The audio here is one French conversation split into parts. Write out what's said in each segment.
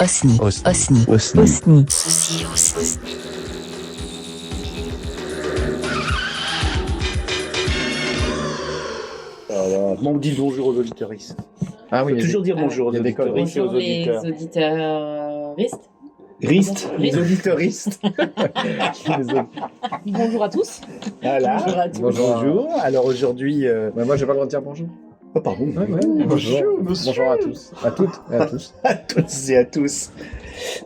Osni. Osni. Osni. Osni. Ceci, Osni. Bon, on dit bonjour aux auditeurs. Ah oui, Faut toujours dire bonjour aux il y a des auditeurs et codes. aux Bonjour les auditeurs. auditeuristes. Riste, les auditeuristes. Bonjour à tous. Voilà. Bonjour à tous. Bonjour. Alors aujourd'hui. Bah, moi, j'ai pas le droit de dire bonjour. Oh, pardon. Bonjour. monsieur. Bonjour à tous. À toutes et à tous. À toutes et à tous.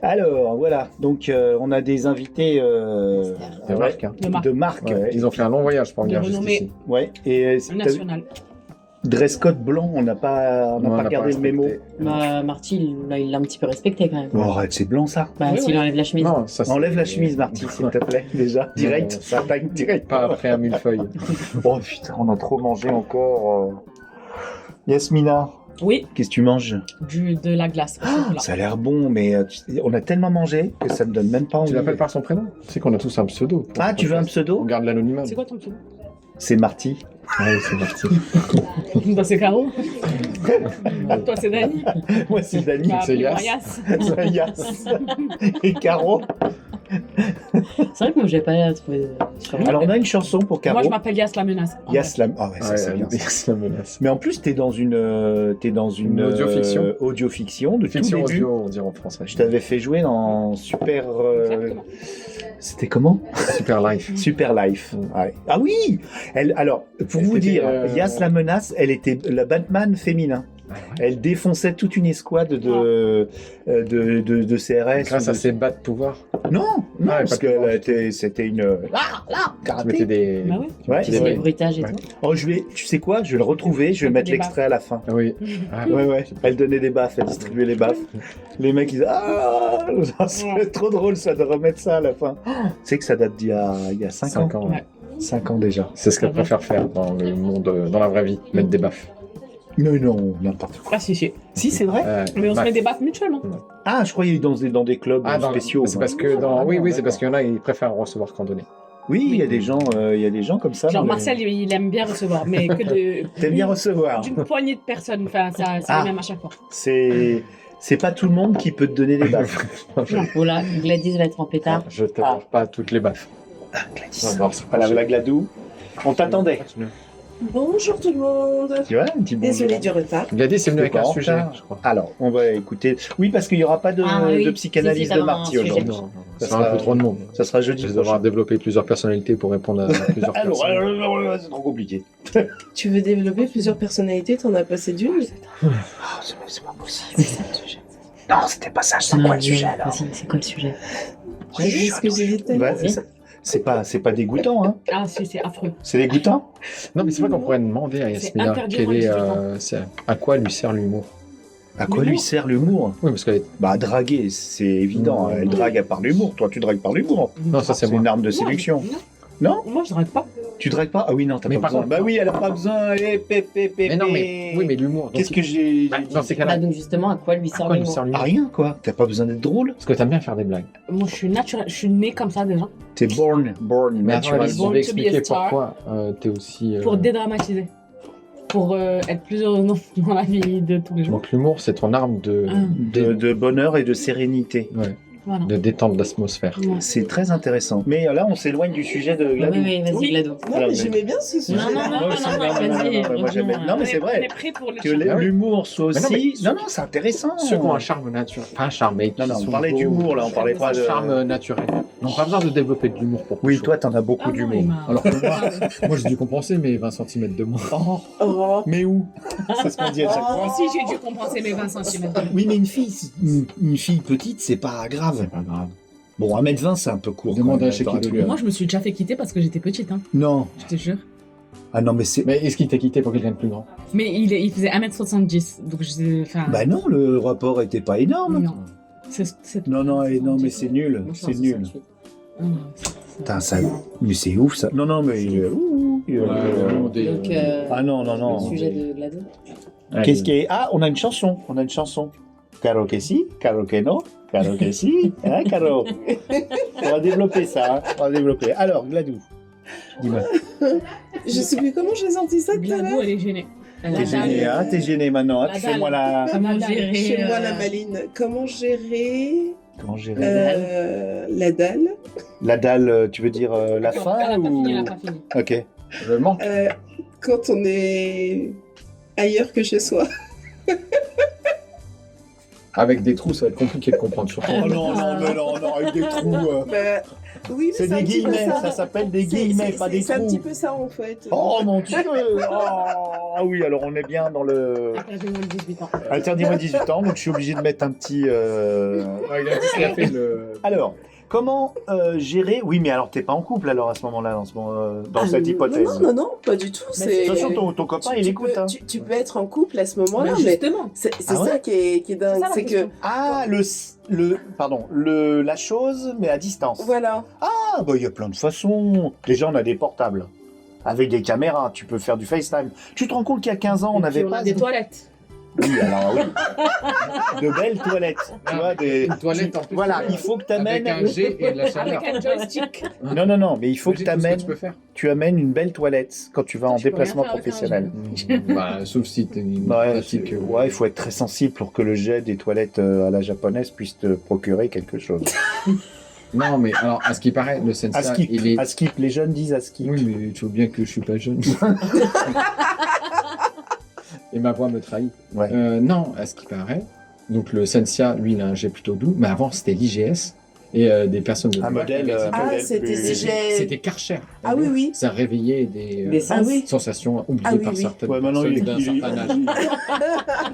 Alors voilà, donc on a des invités De marque, hein. De marque. Ouais, ils ont fait un long voyage pour De venir renommée. jusqu'ici. Ouais. Et t'as vu, National. dress code blanc, on n'a pas regardé le mémo. Bah, Marty, là, il l'a un petit peu respecté quand même. Oh, arrête, c'est blanc ça. Bah, Oui, s'il oui. enlève la chemise. Non, ça c'est... Enlève la chemise, Marty, s'il te plaît, déjà. Direct, Non, ça attaque direct. Pas après un millefeuille. Oh putain, on a trop mangé encore. Yasmina, Oui, qu'est-ce que tu manges? de la glace. au chocolat. Ça a l'air bon, mais on a tellement mangé que ça me donne même pas envie. Tu l'appelles par son prénom? Tu sais qu'on a tous un pseudo. Ah, tu veux un On pseudo? garde l'anonymat. C'est quoi ton pseudo? C'est Marty. Ah oui, c'est parti. Bah, c'est Caro. Toi, c'est Dani. Moi, c'est Dani. Bah, c'est appelez-moi Yass. Yass. Yas. Et Caro. C'est vrai que moi, j'ai pas trouvé. Alors, on a une chanson pour Caro. Moi, je m'appelle Yass la menace. Yas la... Ah ouais, ça, c'est bien. C'est la menace. Mais en plus, t'es dans une Une audiofiction. Audiofiction de Fiction tout début. audio, on dirait en français. Je t'avais fait jouer dans Super... Exactement. C'était comment? Super Life. Super Life. Ouais. Ah oui. Alors, pour vous C'était, dire, Yas la menace, elle était la Batman féminin. Elle défonçait toute une escouade de CRS. Grâce à ses bas de pouvoir. Non, non, Ah, parce pas de pouvoir. que c'était une... Là, Tu mettais karaté. des... Bah oui. Ouais, Tu des sais, ouais. les bruitages et Ouais. tout. Oh, tu sais quoi? Je vais le retrouver, je vais mettre Des l'extrait à la fin. Ah oui. Ah, Ouais, ouais. Elle donnait des baffes, elle distribuait les baffes. Les mecs, ils disaient ah, c'est trop drôle ça de remettre ça à la fin. Tu sais que ça date d'il y a 5 ans. 5 ans. Ouais. 5 ans déjà. C'est ce qu'elle préfère faire dans le monde, dans la vraie vie, mettre des baffes. Non, n'importe quoi. Ah, si. Si, c'est vrai. Mais on se Max. met des baffes mutuellement. Ah, je croyais dans des clubs spéciaux. C'est parce que dans... Oui, c'est parce qu'il y en a, ils préfèrent recevoir qu'en donner. Oui, il y a des gens comme ça. Genre, dans les- Martial, il aime bien recevoir, mais que de. T'aimes bien recevoir. D'une poignée de personnes. Enfin, ça, c'est Ah. la même à chaque fois. C'est pas tout le monde qui peut te donner des baffes. Oula, Gladys va être en pétard. Je te mange pas toutes les baffes. Gladys. Voilà, la Gladou. On t'attendait. Bonjour tout le monde. Tu vois, un petit bonjour. Désolée du retard. Gladys est venu avec T'es un pas en sujet, retard. je crois. Alors, on va écouter. Oui, parce qu'il n'y aura pas de, Ah oui. de psychanalyse Si, si, de t'as Marty un sujet. aujourd'hui. Non, Ça ça sera un sera- peu trop de monde. Ça sera jeudi Je vais devoir prochain. développer plusieurs personnalités pour répondre à plusieurs Alors, personnes. c'est trop compliqué. Tu veux développer plusieurs personnalités, t'en as passé d'une. Ah, c'est pas possible. Non, c'était pas ça. C'est quoi le sujet alors Vas-y, c'est quoi le sujet? J'ai dit ce que j'ai dit tout à l'heure. Ouais, c'est pas dégoûtant, hein. Ah, si, c'est affreux. C'est dégoûtant. Non, mais c'est vrai qu'on pourrait demander à Yasmina interdit quel aux est, discutants. à quoi lui sert l'humour. À quoi lui sert l'humour? Oui, parce que Bah, draguer, c'est évident. Elle drague par l'humour. Toi, tu dragues par l'humour. non, ça c'est C'est moi. une arme de séduction. Non? Moi, je drague pas. Tu dragues pas? Ah oui, non, t'as Mais pas par besoin. contre- Bah oui, elle a pas besoin. Mais non, mais oui, mais l'humour. Qu'est-ce que j'ai Bah, dit? dans ces Bah, cas-là, donc justement, à quoi lui à sert quoi lui l'humour? sert Ah, l'humour? rien, quoi. T'as pas besoin d'être drôle. Parce que t'aimes bien faire des blagues. Moi, je suis naturelle. Je suis née comme ça déjà. T'es born Mais attends, natural. Alice, Born je vais to be a expliquer star. pourquoi t'es aussi. Pour dédramatiser. Pour être plus heureux dans la vie de tous les jours. Donc l'humour, c'est ton arme de bonheur et de sérénité. Voilà. de détente d'atmosphère. Ouais. C'est très intéressant. Mais là, on s'éloigne du sujet de Oui, Gladou. oui, vas-y, Oui. Gladou. Non, Alors, mais j'aimais bien ce sujet. Non, non, non, Moi aussi, non, non, vas-y, non, moi, j'aimais- revenons, non, mais c'est On vrai. est prêt pour le Que chat. Ah oui. l'humour soit Mais non, aussi. mais- Non, c'est intéressant. Ceux qui ont un charme naturel, pas un charme, mais qui Non, non, on sont parlait beaux, d'humour, là, on parlait un pas de. charme naturel. Donc pas besoin de développer de l'humour pour Oui, quelque toi, chose. t'en as beaucoup Ah non, d'humour. il m'a- Alors que moi j'ai dû compenser mes 20 cm de moins. Oh, Oh. mais où? C'est ce qu'on dit à chaque fois. Moi aussi, j'ai dû compenser mes 20 cm. Oui, mais une fille petite, c'est pas grave. Pas grave. Bon, 1m20, c'est un peu court. Demande quand même, à chez qui attends, tu Moi, je me suis déjà fait quitter parce que j'étais petite, hein. Non. Je te jure. Ah non, mais c'est. Mais est-ce qu'il t'a quitté pour quelqu'un de plus grand? Mais il faisait 1m70. Donc, enfin. Bah non, le rapport était pas énorme. non. C'est- Non, non, mais c'est nul. Moi, je C'est pense nul. 68. Non, Putain, ça. Mais c'est ouf ça. Non, non, mais. Donc, Ah non, non, le non. sujet de Gladou. Qu'est-ce qui est. Ah, on a une chanson. On a une chanson. Caro que si, caro que no, caro que si. Hein, Caro? On va développer ça. Hein. On va développer. Alors, Gladou. Dis-moi. Je sais plus comment j'ai senti ça tout à Gladou, l'heure. elle est gênée. T'es gêné, hein? T'es gêné maintenant. Hein? La Fais-moi dalle. la... Comment gérer Chez moi, la maline. Comment gérer Comment gérer la dalle La dalle, tu veux dire la Elle faim a pas ou... fini, elle a pas fini. Ok. Je manque. quand on est ailleurs que chez soi. Avec des trous, ça va être compliqué de comprendre. Surtout. Oh non, avec des trous. Bah, oui, mais C'est des un petit peu guillemets, ça ça. s'appelle des C'est- guillemets, c'est- pas des C'est un petit trous. peu ça en fait. Oh mon dieu! Ah oui, alors on est bien dans le... J'ai moins de 18 ans. Interdit moins de 18 ans, donc je suis obligé de mettre un petit... Ouais, il a fait le. Alors, comment gérer... Oui, mais alors t'es pas en couple alors à ce moment-là, dans Ah, cette hypothèse. Non, pas du tout. Mais De C'est... toute façon, ton copain, il écoute. peux, Hein. tu peux être en couple à ce moment-là, Mais mais justement. c'est Ah ouais ça qui est dingue. C'est ça, la C'est que, question. Ah, la chose, mais à distance. voilà. Ah, bah il y a plein de façons. Déjà, on a des portables. Avec des caméras, tu peux faire du FaceTime. Tu te rends compte qu'il y a 15 ans, on Et n'avait puis, pas... a des toilettes. Oui, alors oui. De belles toilettes. Tu vois, des... Une toilette en plus. Voilà, il faut que tu amènes... Avec un jet et de la chaleur. Avec un joystick. Non, mais il faut que Imagine tout ce t'amènes- tu peux faire. tu amènes une belle toilette quand tu vas en Tu peux rien déplacement faire avec un professionnel. Bah, sauf si t'es une Ouais, pratique. ouais, il faut être très sensible pour que le jet des toilettes à la japonaise puisse te procurer quelque chose. Non, mais alors, à ce qui paraît, le sensei, À skip, il est. à skip, les jeunes disent à skip. Oui, mais tu vois bien que je suis pas jeune. Et ma voix me trahit. Ouais. Non, à ce qui paraît, donc le Sensia, lui, il a un jet plutôt doux, mais avant, c'était l'IGS. Et des personnes de Un droite, modèle, avec- Ah, modèle c'était plus- des jets. C'était Karcher. Ah oui, oui. Ça réveillait des, Des sens. Ah oui. sensations oubliées Ah oui, par oui. certaines Ouais, maintenant, personnes il- d'un il- certain âge. Tu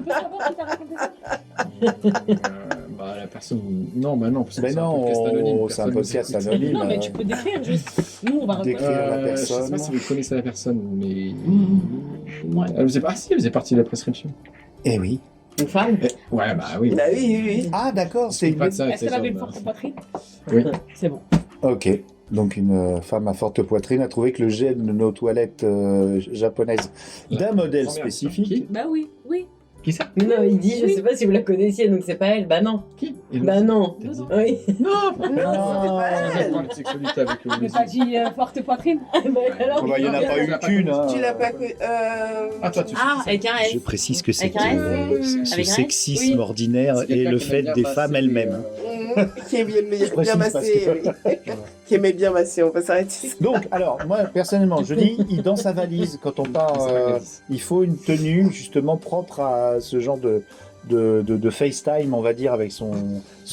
peux savoir qui t'a raconté ça Bah, la personne. Non, bah non, parce que Mais c'est un non, podcast anonyme, c'est un personne podcast nous écoute. anonyme. Non, mais tu peux décrire juste. Nous, on va Décrire. reconnaître. la Je sais personne. pas si vous connaissez la personne, mais. Ouais. Elle faisait pas, si, elle faisait partie de la prescription. Eh oui. Une femme? Ouais, bah oui. Bah oui. Ah, d'accord, c'est une... Pas de ça, Est-ce c'est qu'elle avait ça, une bah. forte poitrine? Oui. C'est bon. Ok. Donc une femme à forte poitrine a trouvé que le jet de nos toilettes japonaises d'un modèle Première spécifique... Qui Bah oui, oui. Qui ça? Non, il dit, je Oui. sais pas si vous la connaissiez, donc c'est pas elle. Bah non. Qui Bah non. Non, non. Oui. Non, Mais non. on va parler de sexualité avec le Mais t'as dit forte poitrine? Bah, alors, Oh, bah, il n'y en a pas eu qu'une. Hein. Tu l'as pas connu. Ah, toi, tu Ah, avec un S. Je précise que c'est Avec un S ce Avec un S sexisme Oui. ordinaire C'est et quelqu'un le qui fait aime bien des masser femmes les, elles-mêmes. Qui aime Je précise bien parce masser. Oui. Qui aimait bien masser, on va s'arrêter. Donc, alors, moi, personnellement, je dis, dans sa valise, quand on part, il faut une tenue, justement, propre à ce genre de FaceTime, on va dire, avec son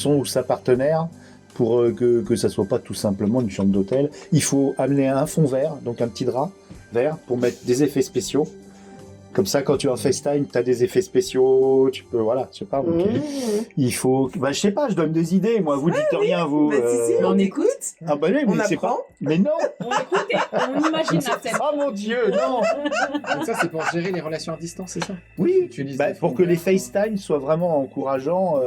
ou sa partenaire, pour que ça soit pas tout simplement une chambre d'hôtel. Il faut amener un fond vert, donc un petit drap vert, pour mettre des effets spéciaux. Comme ça, quand tu es en FaceTime, tu as des effets spéciaux, tu peux, voilà, je sais pas. donc, il faut, bah, je sais pas, je donne des idées, moi, vous dites rien, vous. Bah, si, on on écoute. écoute. Ah bah oui, On mais c'est apprend. pas... Mais non. On écoute et on imagine la scène. Oh mon Dieu, non. Donc ça, c'est pour gérer les relations à distance, c'est ça? Oui, Tu utilises bah, des pour fonds que les verts. FaceTime soient vraiment encourageants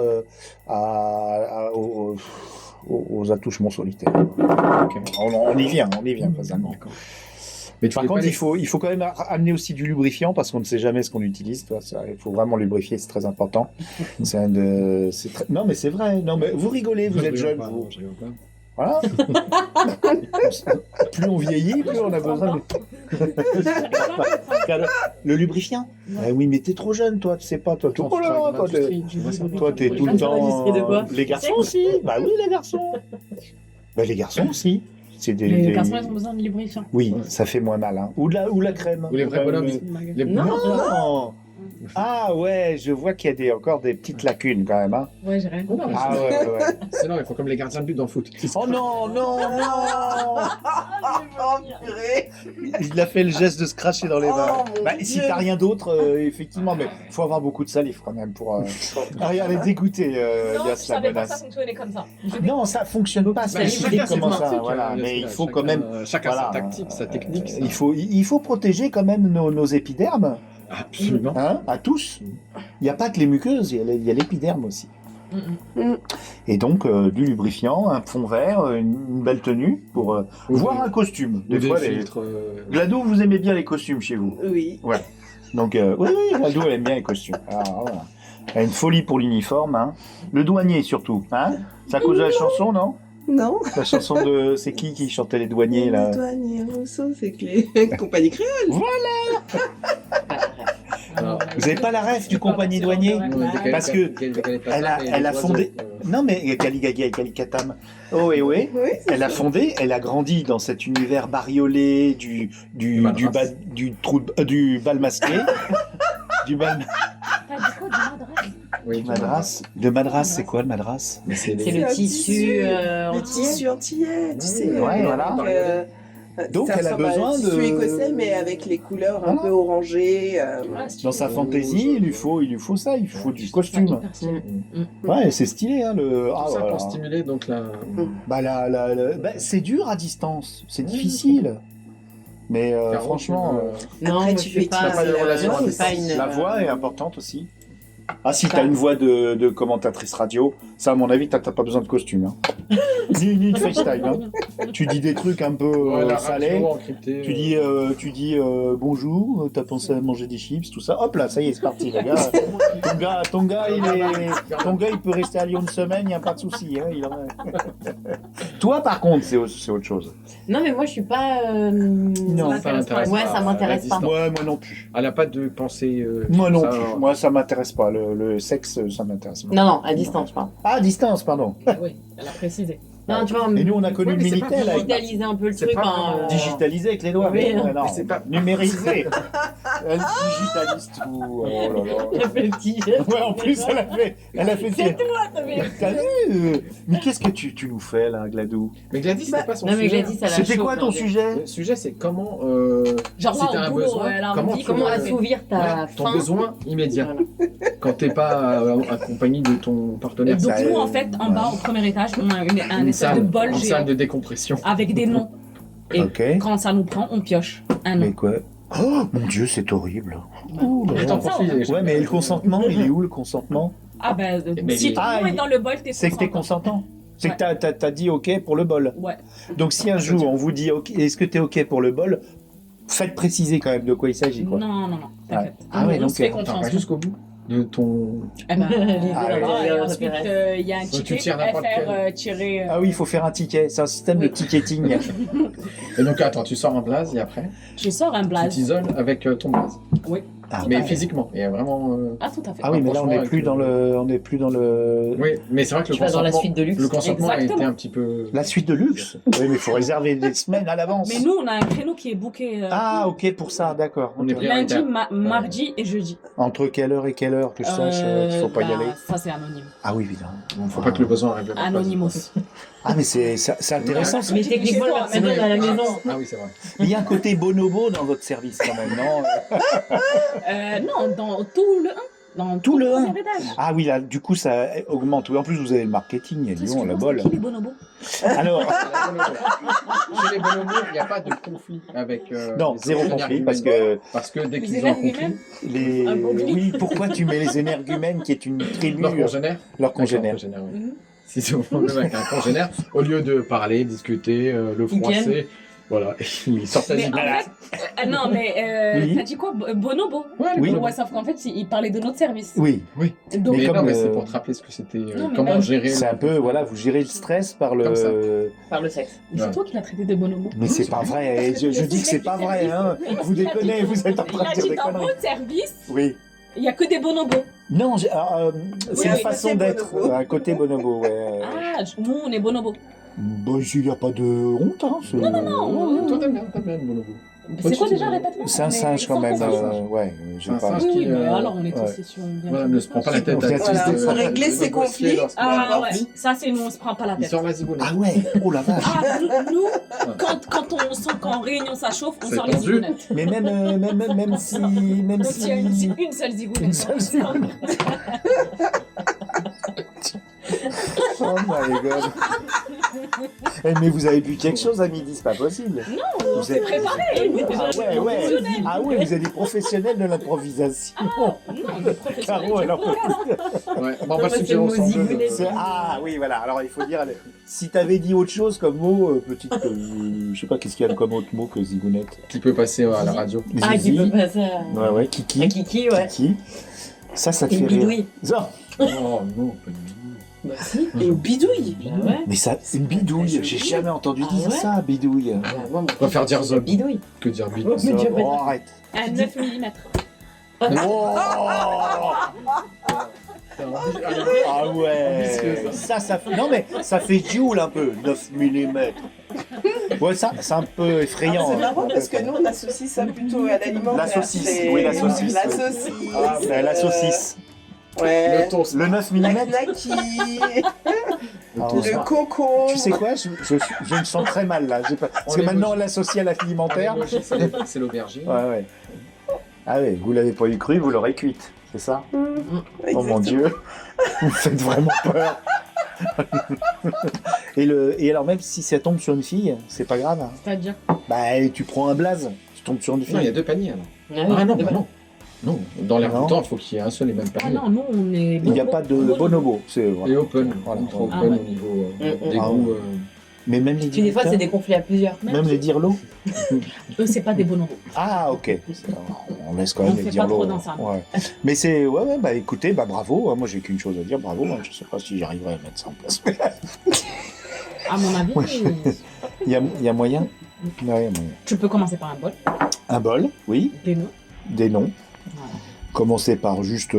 aux attouchements solitaires. Ok. On y vient, facilement. D'accord. Mais tu Par fais contre, pas les- il faut quand même amener aussi du lubrifiant parce qu'on ne sait jamais ce qu'on utilise. Toi, il faut vraiment lubrifier, c'est très important. Non, mais c'est vrai. Non, mais vous rigolez, vous Je êtes rigole jeune. pas, Vous. non, je rigole pas. Voilà. Plus on vieillit, plus on a besoin de... Le lubrifiant. Oui, mais t'es trop jeune, toi. Tu sais pas, toi. Attends, Oh là, je travaille dans toi, t'es- l'industrie, je vois ça. Toi, t'es tout le temps. L'industrie de quoi Les garçons aussi. Bah oui, les garçons. Bah les garçons aussi. C'est des. Les garçons, ils ont besoin de lubrifiant. Oui, ça fait moins mal. Hein. Ou la crème. Ou les vrais bonhommes. Les- Non. Non. Ah ouais, je vois qu'il y a encore des petites lacunes quand même. Hein. Ouais, j'ai rien compris. Ah ouais. C'est non, il faut comme les gardiens de but dans le foot. Oh non, non, non. Oh, purée. Il a fait le geste de se cracher dans les mains. Oh, mon Bah, si Dieu. t'as rien d'autre, effectivement, mais faut avoir beaucoup de salive quand même pour. Regardez, dégoûter, Non, Yas je la savais pas que ça menace. fonctionnait comme ça. Non, ça fonctionne pas. C'est Bah, expliqué chacun comment ses ça. tactiques, Voilà, hein, mais il faut chacun- quand même. Chacun voilà, sa tactique, sa technique. ça. Il faut protéger quand même nos épidermes, Absolument. hein, à tous. Il n'y a pas que les muqueuses, il y a l'épiderme aussi. Et donc, du lubrifiant, un fond vert, une belle tenue pour voir un costume. Ou des fois, filtres. Glado, vous aimez bien les costumes chez vous. Oui. Donc, oui, Glado, elle aime bien les costumes. Alors, voilà. Elle a une folie pour l'uniforme. Hein. Le douanier, surtout. Hein. C'est à cause de la chanson, non? Non. La chanson de... C'est qui chantait les douaniers, là? Les douaniers Rousseau, c'est que les compagnies créoles. Alors, Vous avez pas la ref du compagnie douanier? Parce que elle a fondé. Non, mais Kaligagi Kalikatam. Oh, et ouais. Oui, Elle a fondé, elle a grandi dans cet univers bariolé du bal masqué. Du bal T'as dit quoi, du madras? madras. Le madras, c'est quoi le madras? Mais c'est C'est les... le un tissu Le entier. tissu antillais, tu sais. Ouais, voilà. Donc, ça elle a ressemble à besoin un tissu de- écossais, mais avec les couleurs un Voilà. peu orangées. Dans sa fantaisie, il lui faut ça, il faut du costume. Ouais, c'est stylé, hein, le. Tout Ah, ça voilà. pour stimuler donc la... Bah, c'est dur à distance, c'est difficile. Mais Car franchement, Non, Après, moi, tu je fais fais pas. qui, pas de relation non, avec c'est pas une. la voix est importante aussi. Ah, si Pas- t'as une voix de commentatrice radio, ça, à mon avis, t'as pas besoin de costume. Hein. ni de FaceTime. Hein. Tu dis des trucs un peu Ouais, la salés. radio encryptée, Tu dis bonjour, t'as pensé à manger des chips, tout ça. Hop là, ça y est, c'est parti, les gars. Ton gars, il peut rester à Lyon une semaine, il n'y a pas de souci. Hein, Toi, par contre, c'est autre chose. Non, mais moi, je suis pas. Non, ça m'intéresse Ouais, pas, ça m'intéresse la pas. distance. Ouais, moi non plus. Elle n'a pas de pensée... Moi non ça, plus. Moi, ça m'intéresse pas. Le sexe, ça m'intéresse pas. Non, non, à distance, je parle. Ah, distance, pardon. Oui, elle a précisé. Non, tu vois, Et nous, on a connu Ouais, le mais c'est pas Minitel. avec- digitaliser un peu le C'est truc. pas hein, vraiment Digitalisé avec les doigts. Oui, mais hein. non, Mais c'est pas- numérisé. Elle digitalise tout. Oh là là. Il a fait le petit geste. Ouais, en plus, elle a fait. C'est toi, t'as fait. T'as vu Mais qu'est-ce que tu nous fais là, Gladou? Mais Gladys, c'était pas son Non, mais sujet. Gladys, elle a C'était chaud, quoi ton aujourd'hui. sujet? Le sujet, c'est comment... Genre si là, t'as au un boulot, besoin, elle a comment envie, tu Comment vas- assouvir ta Voilà, ton faim. besoin immédiat. Voilà. Quand t'es pas accompagné de ton partenaire. Donc Ça, nous, en fait, en bas, au premier étage, on a un espèce de bol une géant salle de décompression. avec des noms. Et Ok. quand ça nous prend, on pioche un nom. Mais quoi? Oh mon Dieu, c'est horrible. Ouh là Je là. t'en prie. Ouais, mais le consentement, il est où le consentement? Ah ben, Mais si il- tout le monde est dans le bol, t'es C'est que t'es consentant. consentant. C'est que t'as dit OK pour le bol. Ouais. Donc si un jour on vous dit OK, est-ce que t'es OK pour le bol? Faites préciser quand même de quoi il s'agit, quoi. Non, t'inquiète. Ah ouais, on donc, se fait attends, Attends, confiance. pas jusqu'au bout de ton... Eh ben, Ah ouais. voilà, et ensuite, il y a un Donc, tu ticket tires n'importe FR tiré. Ah oui, il faut faire un ticket. C'est un système de ticketing. Et donc, attends, tu sors un blaze et après, Je sors un tu blaze. t'isoles avec ton blaze. Oui. Ah, Mais ouais. physiquement. Et vraiment... Ah, tout à fait. Ah oui, mais là on n'est Franchement, plus dans le, on n'est plus dans le. Oui, mais c'est vrai que le Tu vas dans la consentement... suite de luxe. Le consentement a été Exactement. un petit peu... La suite de luxe. Oui, mais il faut réserver des semaines à l'avance. Mais nous, on a un créneau qui est booké Ah, OK pour ça, d'accord. On est Ok. bien. lundi, prioritaire. mardi et jeudi. Entre quelle heure et quelle heure que je sache qu'il faut pas y bah, aller. Ça, c'est anonyme. Ah oui, évidemment. Faut pas que le besoin arrive. Anonymous. Ah mais c'est intéressant. Mais techniquement, la personne est à la maison. Ah oui, c'est vrai. Il y a un côté bonobo dans votre service quand même, non? Non, dans tout le 1. Dans Tout le premier 1. étage. Ah oui, là, du coup, ça augmente. Oui, en plus, vous avez le marketing, et Lyon, la bol. Qui les bonobos Alors, Chez les bonobos, il n'y a pas de conflit avec... non, les zéro énergumènes. conflit, parce que Parce que dès Les qu'ils ont un conflit, énergumènes les... Un conflit. Oui, pourquoi tu mets les énergumènes, qui est une tribu, leur congénère... leur congénère. oui. Mhm. Si c'est un problème avec un congénère, au lieu de parler, discuter, le Ils froisser, voilà, ils sortent la Mais en zigounette. fait, non, mais Oui. t'as dit quoi Bonobo Ouais, les Oui. bonobos. Ouais, sauf qu'en fait, il parlait de notre service. Oui, Donc, Mais comme non, mais le- c'est pour te rappeler ce que c'était, Non, mais comment même- gérer... c'est le un peu, conflit. voilà, vous gérez le stress par le... Comme ça. Par le sexe. c'est Ouais. toi qui l'as traité de bonobo. Mais c'est pas vrai, je dis que c'est pas vrai, hein. Vous déconnez, vous êtes en train Il de a dire dit des dans conneries. votre service, Oui. il n'y a que des bonobos. Non, c'est une oui, façon côté d'être, bonobo. un côté bonobo, ouais. Ah, nous, on est bonobos. Bah, il n'y a pas de honte, hein. non, Toi, t'aimes bien le bonobo. C'est quoi tu déjà, dis- répète-moi. C'est un Mais singe quand sans même, confusion. ouais. J'ai Un pas... singe. Oui, oui, qui, mais alors on est ouais. en session bien. Voilà, ne se prend pas la tête. On fait Voilà, Pour régler ses conflits. Ah ouais, ça c'est nous, on se prend pas la Il tête. sort la zigounette. Ah ouais, oh la vache. Ah, nous, quand on sent qu'en réunion ça chauffe, on C'est sort les tendu. zigounettes. Mais même si... Même Donc il y a si... une seule zigounette. Une seule zigounette. Oh my god. Eh, mais vous avez bu quelque chose à midi, c'est pas possible. Non, Vous on s'est êtes- préparé. Nous, Ah ouais, ouais. professionnels. Ah ouais, vous êtes des professionnels de l'improvisation. Non, on est professionnels. Caro, alors... Ouais, bon, on va moi, le c'est suivre le mot ensemble. zigounette. Ah oui, voilà. Alors il faut dire, si t'avais dit autre chose comme mot, petite, je sais pas qu'est-ce qu'il y a comme autre mot que zigounette. Qui peut passer à la radio. Ah, qui Zizi. peut passer à... Ouais, ouais, Kiki. à Kiki, ouais. Kiki. Ça te Et fait rire. bidouille. Ça. Oh non, pas du tout. Bah si. Une bidouille. Bah ouais. Mais ça, une bidouille. J'ai jamais entendu Ah dire ouais ça, bidouille. Bah, moi, mon On va faire dire fils, zob. Bidouille. Que dire bidouille. Mais tu vas pas Oh, arrête. Un 9 mm. Oh ah ouais. Ça fait... Non mais ça fait Joule un peu, 9 mm. Ouais, ça c'est un peu effrayant. C'est marrant parce que nous on associe ça plutôt à l'alimentaire. La saucisse, C'est- oui, la saucisse. La oui. saucisse. Ah, ben, la saucisse. Ouais. Le toast. Le 9 La mm. knacky. Ah, Le concombre. Tu sais quoi, je me sens très mal là. Parce que maintenant on l'associe à l'alimentaire. C'est l'aubergine. Ouais, ouais. Ah ouais, vous l'avez pas eu cru, vous l'aurez cuite, c'est ça? Oh mon Dieu, vous me faites vraiment peur. Et alors même si ça tombe sur une fille, c'est pas grave. Hein. C'est-à-dire Bah tu prends un blaze, tu tombes sur une Non, il y a fille. 2 paniers alors. Ah non, oui, bah non. Non, dans l'air Non. du temps, il faut qu'il y ait un seul et même Ah panier. non, nous on est. Il n'y a pas de bonobo, c'est Et voilà. open, Voilà. ultra open Ah ouais. au niveau des Ah goûts. ouais. Mais même les Puis des fois, c'est directeurs, des conflits à plusieurs. même les dirlos. Eux, c'est pas des bonobos. Ah ok, on laisse quand même On les fait pas dirlos. trop dans ça. Ouais. Mais c'est ouais, bah écoutez, bah bravo. Moi j'ai qu'une chose à dire, bravo. Je sais pas si j'arriverai à mettre ça en place. À mon avis, Il y a moyen. Ouais, il y a moyen. tu peux commencer par un bol, Un bol, oui. des noix. Des noms. Voilà. Commencer par juste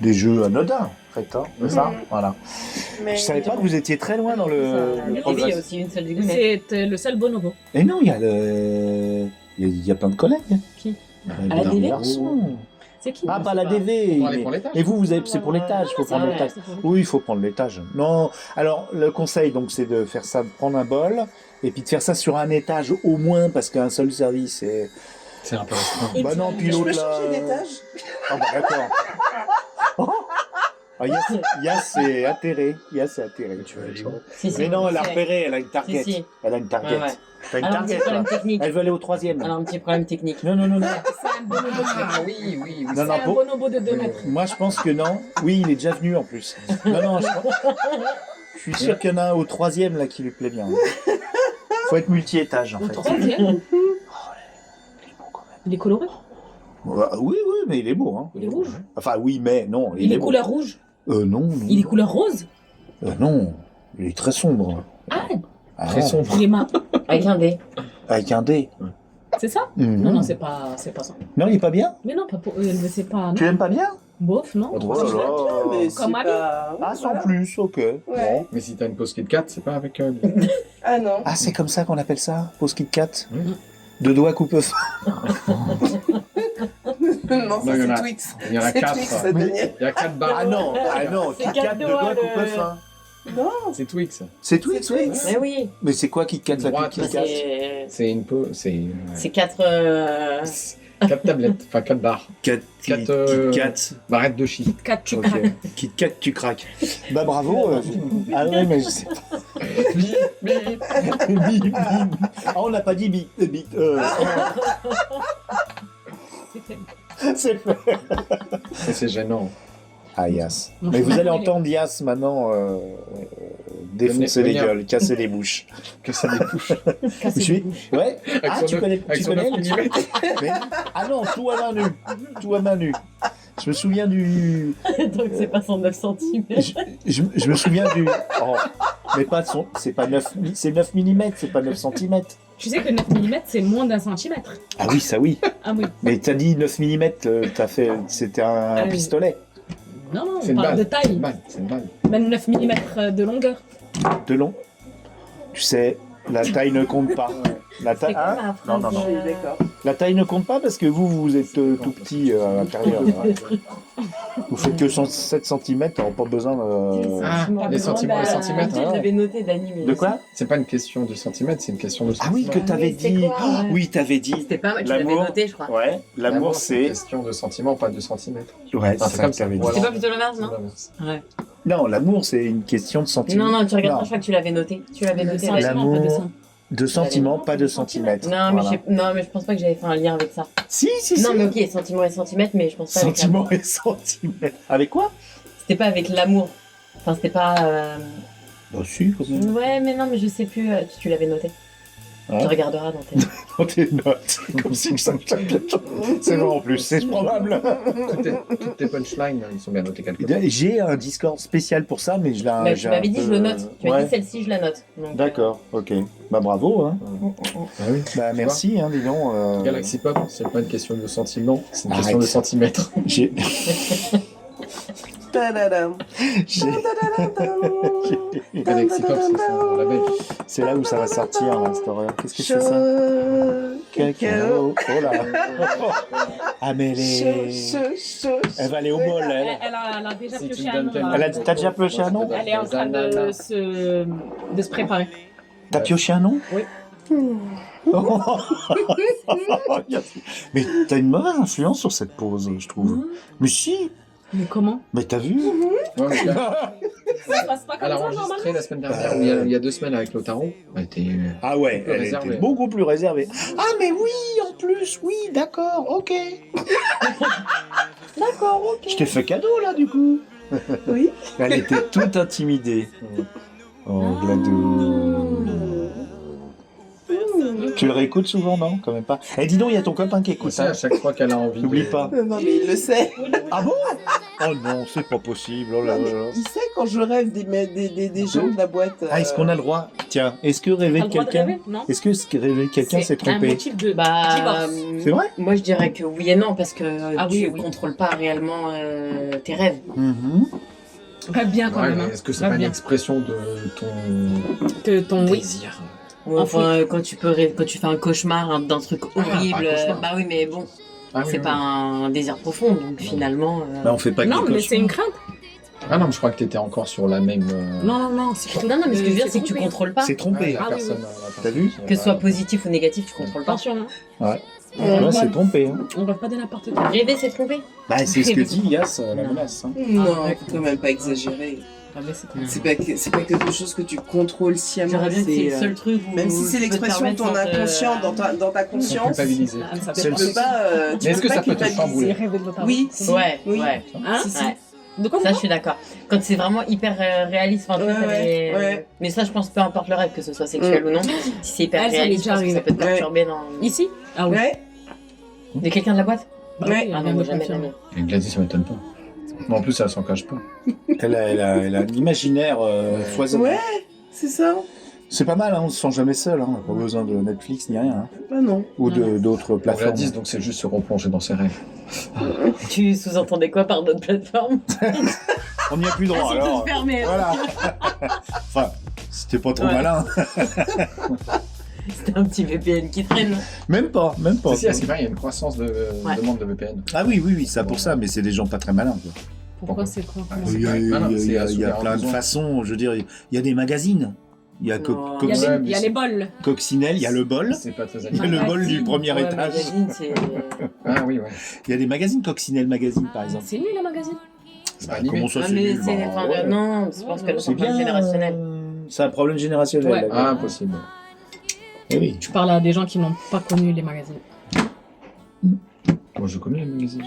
des jeux anodins, en fait, hein, c'est ça. Voilà. Mais Je savais pas que vous étiez très loin dans le Il y a progrès. aussi une seule dégoûtée. C'est le seul bonobo. Et non, il y a il y a plein de collègues. Qui À la DV? C'est qui Ah, pas la DV. Pour aller pour l'étage. Et vous avez, c'est pour l'étage, il faut prendre ouais. l'étage. Oui, il faut prendre l'étage. Non, alors le conseil, donc, c'est de faire ça, de prendre un bol, et puis de faire ça sur un étage au moins, parce qu'un seul service, c'est... C'est un peu restreint. Bah non, puis je l'autre peux là... changer d'étage. Ah bah d'accord. Ah, Yass c'est atterré. Yass c'est atterré. Tu veux aller où? Si, si, Mais non, elle a si, repéré, elle a une target. Si, si. Elle a une target. Ouais, ouais. T'as une Alors, un petit target, problème là. technique. Elle veut aller au 3e. Alors, un petit problème technique. Non, non, non, non. C'est un bonobo. Ah oui, oui, oui. Non, C'est non, un pour- bonobo de 2 mètres. Moi, je pense que non. Oui, il est déjà venu en plus. Non, non, je suis sûr qu'il y en a un au 3e là qui lui plaît bien. Faut être multi-étage en Au fait. troisième. Il est coloré. Ouais, oui, oui, mais il est beau. Hein. Il est rouge. Enfin, oui, mais non. Il est beau. couleur rouge. Non, non. Il est couleur rose. Non, il est très sombre. Ah, Très non. sombre. il est marron. Avec un dé. Avec un dé. C'est ça Mhm. Non, non, c'est pas ça. Non, il est pas bien. Mais non, pas pour. C'est pas. Tu l'aimes pas bien? Bof, non. Oh là là. Mais Comme c'est Ali. pas... Ah, sans Voilà. plus, ok. Ouais. Bon. Mais si t'as une pause Kit Kat, c'est pas avec Ah non. Ah, c'est comme ça qu'on appelle ça, pause Kit Kat. Oui. Deux doigts coupe-feu. Non, ça il y en c'est a- Twix. Il y en a C'est 4. Twix, ça, Daniel. Il y a 4 barres. Ah non, C'est Kit Kat, quatre deux doigts, doigts le- coupe-feu. Hein. Non, C'est Twix. C'est Twix, C'est oui. Twix. Mais oui. Mais c'est quoi Kit Kat, la Droite, Kit Kat? C'est une pause. C'est 4. 4 tablettes. Enfin, 4 barres. Kit Kat. Barrettes de chi. 4, tu Ok. craques. Kit Kat, tu craques. Bah bravo. Ah ouais, mais je sais pas. Bip, bip. Ah, on n'a pas dit bip. C'est fait. Et c'est gênant. Ah, Yass. Mais vous allez entendre Yass maintenant défoncer les Venir. gueules, casser les bouches. Que ça débouche. Casser Je suis- les bouches. Ouais. Ah, son tu neuf- connais, avec tu son connais 9 millimètres. Mais- Ah non, tout à main nue. Tout à main nue. Je me souviens du. Donc, c'est pas 109 cm. Je me souviens du. Oh, mais pas de son. C'est pas 9. C'est 9 mm, c'est pas 9 cm. Tu sais que 9 mm, c'est moins d'un centimètre. Ah oui, ça oui. Ah oui. Mais t'as dit 9 mm, t'as fait. C'était un oui. pistolet. Non, non, C'est on une parle balle. de taille. C'est une balle. Même 9 mm de longueur. De long. Tu sais, la taille ne compte pas. La taille. C'est quoi Hein ma Non, non, non. Je suis d'accord. La taille ne compte pas parce que vous êtes tout petit à l'intérieur. Vous faites que 7 cm, t'auras pas besoin de. Ah, Pas les besoin sentiments, les d'un- centimètres. Je l'avais noté, Dani. mais- De quoi? C'est pas une question de centimètres, c'est une question de Ah oui, que centimètres. t'avais Oui, c'est dit. quoi, Oh, ouais. oui, t'avais dit. C'était pas mal, tu l'avais L'amour. noté, je crois. Ouais, l'amour une c'est. question de sentiments, pas de centimètres. Ouais, Ah, c'est ça que t'avais dit. Voilà. C'est pas plutôt l'inverse, non Ouais. Non, l'amour c'est une question de sentiment. Non, non, tu regardes, Non. je crois que tu l'avais noté. Tu l'avais noté. C'est avec- un L'amour. pas de sang. De sentiments, pas de centimètres. Non, mais Voilà. non, mais je pense pas que j'avais fait un lien avec ça. Si, si, Non, si. mais ok, sentiments et centimètres, mais je pense pas avec l'amour. Sentiments et centimètres. Avec quoi? C'était pas avec l'amour. Enfin, c'était pas. Bah si, quand même. Ouais, mais non, mais je sais plus. Tu l'avais noté. Ouais. Tu regarderas dans tes... Dans tes notes. Comme si ça me chaque chose. C'est bon en plus, c'est probable. Toutes tes punchlines, ils sont bien notés quelque part. J'ai un Discord spécial pour ça, mais je l'ai. Bah, tu m'avais dit, je le note. Tu m'as Ouais. dit, celle-ci, je la note. Donc, D'accord, ok. Bah bravo. Hein. Ah oui. Bah merci, hein, dis donc. Galaxy Pop, c'est pas une question de sentiment, c'est une Arrête. question de centimètres. J'ai. Tadadam. j'ai- Galaxy Pop, c'est son label. C'est là où ça va sortir, là, cette horreur. Qu'est-ce que c'est ça? Cacao. Oh là. Ah mais elle elle va aller au bol, elle. Elle a déjà Si tu pioché me un donnes nom. tel- là. Elle a dit- t'as déjà pioché un nom? Elle est en train de se préparer. T'as pioché un nom? Oui. Mais t'as une mauvaise influence sur cette pause, je trouve. Mais si. Mais comment? Mais t'as vu? Ouais, mais là, Ça se passe pas elle a comme ça, enregistré normalement. la semaine dernière, ou il y a 2 semaines avec Lotaro. Elle était. Ah ouais, Plus elle réservée. était beaucoup plus réservée. Ah mais oui, en plus, oui, d'accord, ok. D'accord, ok. Je t'ai fait cadeau là du coup. Oui. Elle était toute intimidée. Oh, Gladou. Tu le réécoutes souvent, non? Quand même pas. Eh, dis donc, il y a ton copain qui écoute Ça, ça. à chaque fois qu'elle a envie. N'oublie de- pas. Non, mais il le sait. Ah bon? Oh non, c'est pas possible. Oh là Non, mais là. il sait quand je rêve des gens de la boîte. Ah, est-ce qu'on a le droit? Tiens, est-ce que T'as rêver le de droit de quelqu'un? rêver, non? Est-ce que rêver de quelqu'un c'est un trompé? motif de Bah, divorce. C'est vrai? moi je dirais que oui et non, parce que Ah tu oui, oui. contrôles pas réellement tes rêves. Mhm. Pas bien quand Ouais, même. mais hein. est-ce que c'est Va pas une bien. expression de ton Que ton oui. désir? Ou enfin, quand tu fais un cauchemar d'un truc horrible, pas un cauchemar. bah oui, mais bon, Ah, oui, c'est oui. pas un désir profond, donc finalement. Bah, on fait pas que Non, des mais c'est une cauchemars. crainte. Ah non, mais je crois que t'étais encore sur la même. Non, c'est Non, non, mais ce que je veux dire, c'est que tu trompé. contrôles pas. C'est trompé. la Ah oui, personne, oui. la personne T'as vu qui- Que ce soit positif ou négatif, tu contrôles pas. Attention, hein. Ouais. Ouais. Ouais, c'est trompé. Hein. On rêve pas de n'importe quoi. Rêver, c'est tromper. Bah, c'est ce que dit Yas, la Non. menace. Hein. Non, Ah, faut quand même pas exagérer. Rêver, c'est quoi? C'est pas quelque chose que tu contrôles sciemment. J'aurais bien que c'est le c'est, seul truc où. même si c'est tu peux te l'expression de ton permettre sans te- inconscient, dans ta Sans conscience, culpabiliser. Ah, ça C'est fait le tu peux pas, Mais est-ce que ça peut te C'est chambouler? rêver de votre Oui, parole. si. Ouais, Oui. ouais. Hein? Si, si. Ouais. De quoi Ça, je suis d'accord. Quand c'est vraiment hyper réaliste, enfin, tu vois, Ouais, ça les- ouais. Mais ça, je pense, peu importe le rêve, que ce soit sexuel ou non, si c'est hyper Ah, ça m'est réaliste, je déjà pense que ça arrivé. peut te perturber dans. Ici? Ah oui. Ouais. De quelqu'un de la boîte? Bah Ouais. oui, Ah rien non, de moi, jamais, confirmé. jamais. Et Gladys, ça m'étonne pas. Mais en plus, elle s'en cache pas. Elle a un imaginaire foisonnant. Ouais, c'est ça. C'est pas mal, hein, on se sent jamais seul. Hein. On n'a pas besoin de Netflix ni rien. Hein. Bah non. Ou Non. d'autres plateformes. Gladys, donc c'est juste se replonger dans ses rêves. Tu sous-entendais quoi par d'autres plateformes? On n'y a plus droit Elles sont alors. toutes fermées. Voilà. Enfin, c'était pas trop Ouais. malin. C'était un petit VPN qui traîne. Même pas. Si, à ce qui paraît, il y a une croissance de demande de VPN. Ah oui, ça pour ça, mais c'est des gens pas très malins. Quoi. Pourquoi c'est quoi? Ah, comment c'est Il y a, pas- il y a- non, non, il y a- c'est il y a assouvir plein un de besoin. façons. Je veux dire, il y a des magazines. Il y a Non. Il y a Ouais, les- mais il y a c'est- les bols. Coccinelle, il y a le bol. C'est pas très Il y a le bol du premier Ouais, étage. magazine, c'est. Ah oui, ouais. Il y a des magazines Coccinelle Magazine par exemple. C'est nul le magazine. C'est Bah, animé. comment ça Ah, c'est mais nul, c'est. bah, Enfin, ouais. non, je pense que le C'est bien. problème générationnel. C'est un problème générationnel. Ouais. d'accord. Ah, impossible. Eh oui. Tu parles à des gens qui n'ont pas connu les magazines. Moi, je connais les magazines.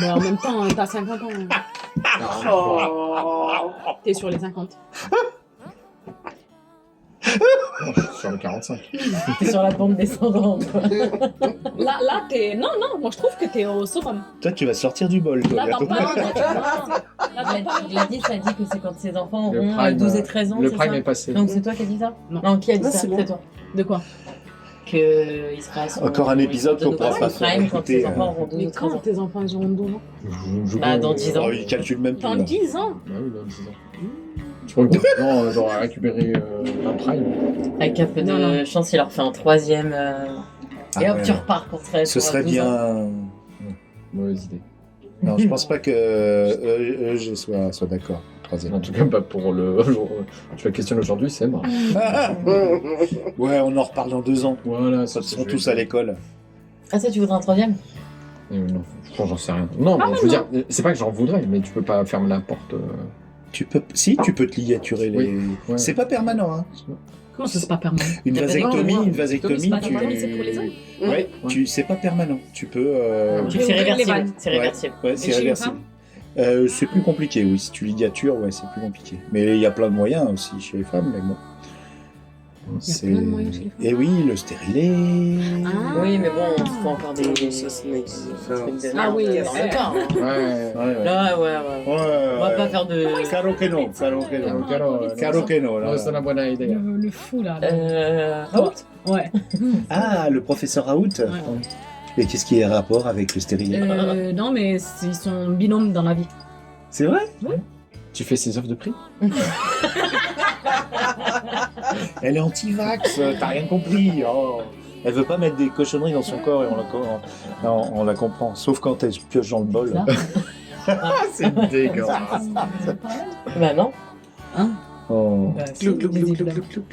Mais en même temps, t'as 50 ans. Oh. T'es sur les 50. Non, je suis sur le 45. T'es sur la pente descendante, quoi. Là, t'es. Non, moi je trouve que t'es au summum. Toi, tu vas sortir du bol. Toi, Là, bientôt. dans pas longtemps, tu vois. Là, dans pas Gladys a dit que c'est quand ses enfants Le auront prime, 12 et 13 ans. Le c'est prime ça est passé. Donc c'est toi qui as dit ça? Non. Qui a dit Non, ça? c'est bon. C'est toi. De quoi? Que il sera à son- Encore un épisode il qu'on pourra pas prime faire quand écouter, ses enfants auront 12 Mais ou 13 quand ans. tes enfants ils auront 12 ans? Bah, dans 10 ans. Oh, il calcule même plus. Dans là. 10 ans? Bah oui, dans 10 ans. Je crois que dans 10 ans, j'aurais récupéré un prime. Avec un peu de Non. chance, il leur fait un troisième. Et Ah hop, ouais. tu repars pour Ce serait 12 ans. bien. Mauvaise idée. Non, je pense pas que je soit d'accord. Troisième. En tout cas, pas pour le jour. Tu la questionnes aujourd'hui, c'est moi. Ouais, on en reparle dans 2 ans. Voilà, Ils seront tous à l'école. Ah, ça, tu voudrais un troisième? Non, franchement, j'en sais rien. Non, mais je veux dire, c'est pas que j'en voudrais, mais tu peux pas fermer la porte. Si, tu peux te ligaturer les. Oui, ouais. C'est pas permanent, hein. Comment ça, c'est pas permanent? Une Y a pas vasectomie, des- une vasectomie, C'est pas tu. permanent, c'est pour les hommes. Ouais, c'est pas permanent. Tu peux. Tu C'est ouvrir les réversible. vannes. C'est réversible. Ouais, c'est Et chez une réversible. C'est plus compliqué, oui. Si tu ligatures, ouais, c'est plus compliqué. Mais il y a plein de moyens aussi chez les femmes, mais bon. C'est... plein de moyens chez les femmes. Et oui, le stérilet. Ah. Oui, mais bon, il faut encore des trucs de Ah oui, merde dans le corps. Hein. Ouais. Là, ouais. On va pas faire de... Caro que no. Caro que no, là. Non, c'est la bonne idée. Le fou, là. Raoult Ouais. Ah, le professeur Raoult. Ouais. Et qu'est-ce qui est rapport avec le stérilet Non, mais ils sont binômes dans la vie. C'est vrai? Tu fais ses offres de prix? Elle est anti-vax, t'as rien compris. Oh. Elle veut pas mettre des cochonneries dans son corps et on la comprend. Sauf quand elle pioche dans le bol. C'est dégueulasse. Bah non. Oh. Bah, si. Clou, clou, clou, clou, clou, clou.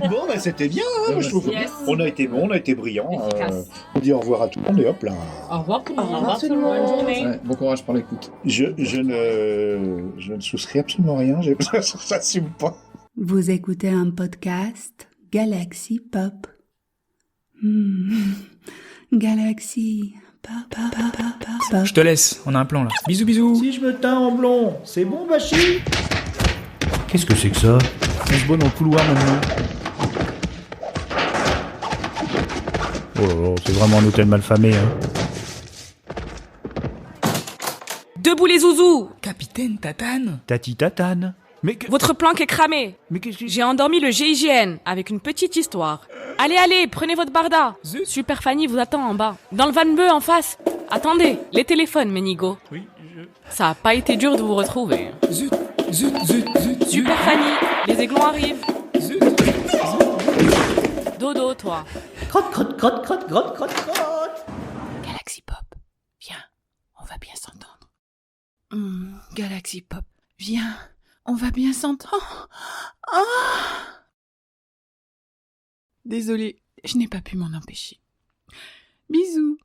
Bon, bah c'était bien, hein, je trouve. Yes. On a été brillants. Efficace. On dit au revoir à tout le monde et hop là. Au revoir tout le monde. Au revoir tout le monde. Bonne journée. Ouais, bon courage pour l'écoute. Je ne souscris absolument rien, j'assume pas. Vous écoutez un podcast Galaxy Pop. Galaxy Pop. Je te laisse, on a un plan là. Bisous bisous. Si je me teins en blond, c'est bon, Bachi? Qu'est-ce que c'est que ça? On se bat dans le couloir maintenant. Oh là là, c'est vraiment un hôtel malfamé, hein. Debout les zouzous! Capitaine Tatane. Tati Tatane. Votre planque est cramée! Mais qu'est-ce que... J'ai endormi le GIGN avec une petite histoire. Allez, prenez votre barda! Zut. Super Fanny vous attend en bas. Dans le van bleu en face. Attendez, les téléphones, Ménigo. Oui, Ça a pas été dur de vous retrouver. Zut. Super Fanny, les aiglons arrivent. Zut. Dodo, toi. Crotte. Galaxy Pop, viens, on va bien s'entendre. Galaxy Pop, viens, on va bien s'entendre. Désolée, je n'ai pas pu m'en empêcher. Bisous.